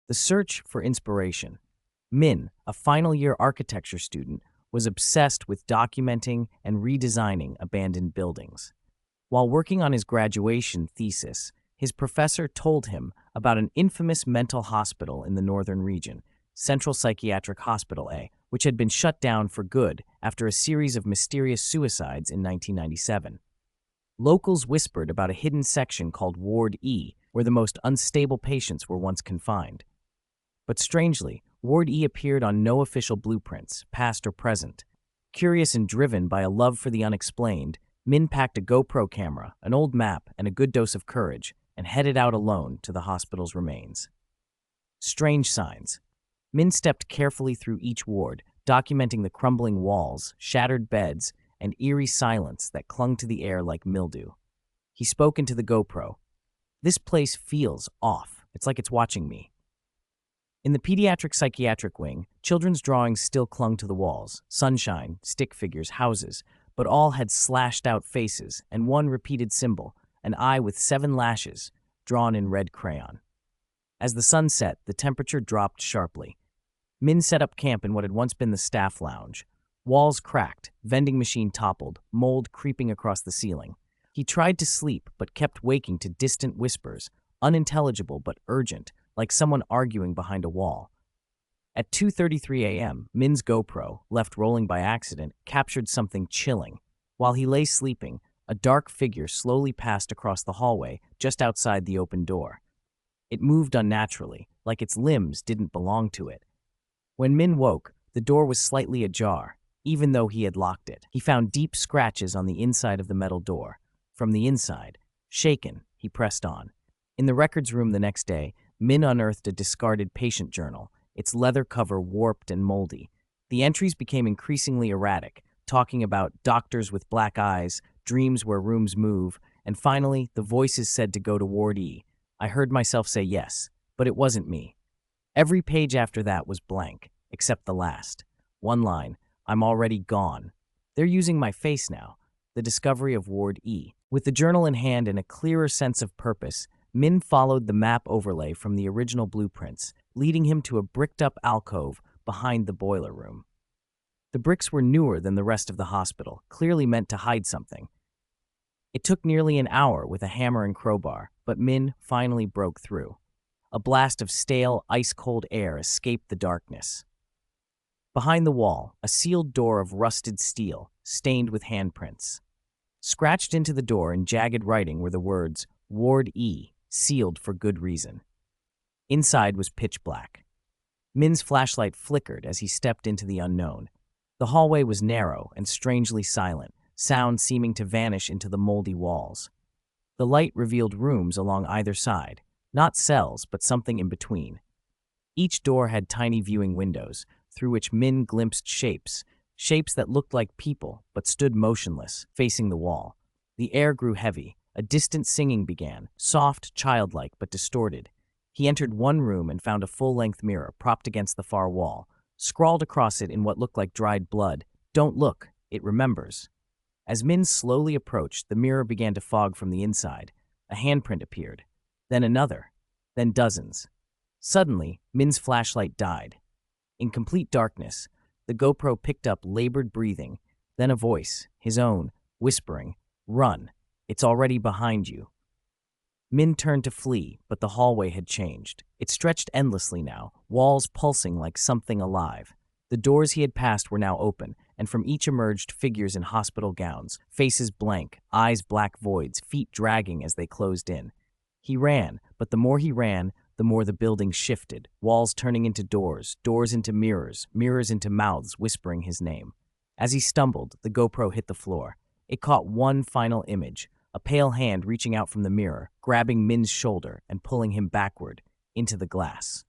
The search for inspiration. Min, a final-year architecture student, was obsessed with documenting and redesigning abandoned buildings. While working on his graduation thesis, his professor told him about an infamous mental hospital in the northern region, Central Psychiatric Hospital A, which had been shut down for good after a series of mysterious suicides in 1997. Locals whispered about a hidden section called Ward E, where the most unstable patients were once confined. But strangely, Ward E appeared on no official blueprints, past or present. Curious and driven by a love for the unexplained, Min packed a GoPro camera, an old map, and a good dose of courage, and headed out alone to the hospital's remains. Strange signs. Min stepped carefully through each ward, documenting the crumbling walls, shattered beds, and eerie silence that clung to the air like mildew. He spoke into the GoPro. "This place feels off. It's like it's watching me." In the pediatric psychiatric wing, children's drawings still clung to the walls: sunshine, stick figures, houses, but all had slashed-out faces and one repeated symbol, an eye with 7 lashes, drawn in red crayon. As the sun set, the temperature dropped sharply. Min set up camp in what had once been the staff lounge. Walls cracked, vending machine toppled, mold creeping across the ceiling. He tried to sleep, but kept waking to distant whispers, unintelligible but urgent, like someone arguing behind a wall. At 2:33 a.m., Min's GoPro, left rolling by accident, captured something chilling. While he lay sleeping, a dark figure slowly passed across the hallway just outside the open door. It moved unnaturally, like its limbs didn't belong to it. When Min woke, the door was slightly ajar, even though he had locked it. He found deep scratches on the inside of the metal door. From the inside, shaken, he pressed on. In the records room the next day, Min unearthed a discarded patient journal, its leather cover warped and moldy. The entries became increasingly erratic, talking about doctors with black eyes, dreams where rooms move, and finally, the voices said to go to Ward E. I heard myself say yes, but it wasn't me. Every page after that was blank, except the last. One line, I'm already gone. They're using my face now. The discovery of Ward E. With the journal in hand and a clearer sense of purpose, Min followed the map overlay from the original blueprints, leading him to a bricked-up alcove behind the boiler room. The bricks were newer than the rest of the hospital, clearly meant to hide something. It took nearly an hour with a hammer and crowbar, but Min finally broke through. A blast of stale, ice-cold air escaped the darkness. Behind the wall, a sealed door of rusted steel, stained with handprints. Scratched into the door in jagged writing were the words, Ward E, sealed for good reason. Inside was pitch black. Min's flashlight flickered as he stepped into the unknown. The hallway was narrow and strangely silent, sound seeming to vanish into the moldy walls. The light revealed rooms along either side, not cells, but something in between. Each door had tiny viewing windows, through which Min glimpsed shapes that looked like people but stood motionless, facing the wall. The air grew heavy. A distant singing began, soft, childlike, but distorted. He entered one room and found a full-length mirror propped against the far wall. Scrawled across it in what looked like dried blood, "Don't look, it remembers." As Min slowly approached, the mirror began to fog from the inside. A handprint appeared, then another, then dozens. Suddenly, Min's flashlight died. In complete darkness, the GoPro picked up labored breathing, then a voice, his own, whispering, "Run. It's already behind you." Min turned to flee, but the hallway had changed. It stretched endlessly now, walls pulsing like something alive. The doors he had passed were now open, and from each emerged figures in hospital gowns, faces blank, eyes black voids, feet dragging as they closed in. He ran, but the more he ran, the more the building shifted, walls turning into doors, doors into mirrors, mirrors into mouths whispering his name. As he stumbled, the GoPro hit the floor. It caught one final image, a pale hand reaching out from the mirror, grabbing Min's shoulder and pulling him backward, into the glass.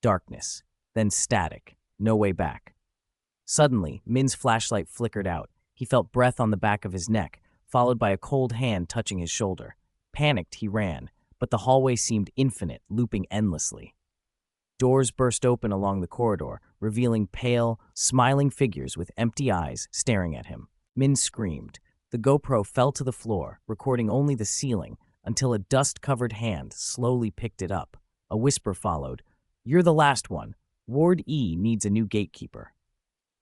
Darkness, then static, no way back. Suddenly, Min's flashlight flickered out. He felt breath on the back of his neck, followed by a cold hand touching his shoulder. Panicked, he ran, but the hallway seemed infinite, looping endlessly. Doors burst open along the corridor, revealing pale, smiling figures with empty eyes staring at him. Min screamed. The GoPro fell to the floor, recording only the ceiling, until a dust-covered hand slowly picked it up. A whisper followed, You're the last one. Ward E needs a new gatekeeper.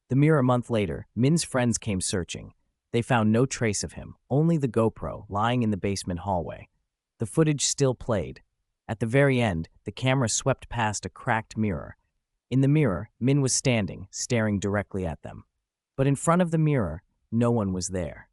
The mirror a month later, Min's friends came searching. They found no trace of him, only the GoPro lying in the basement hallway. The footage still played. At the very end, the camera swept past a cracked mirror. In the mirror, Min was standing, staring directly at them. But in front of the mirror, no one was there.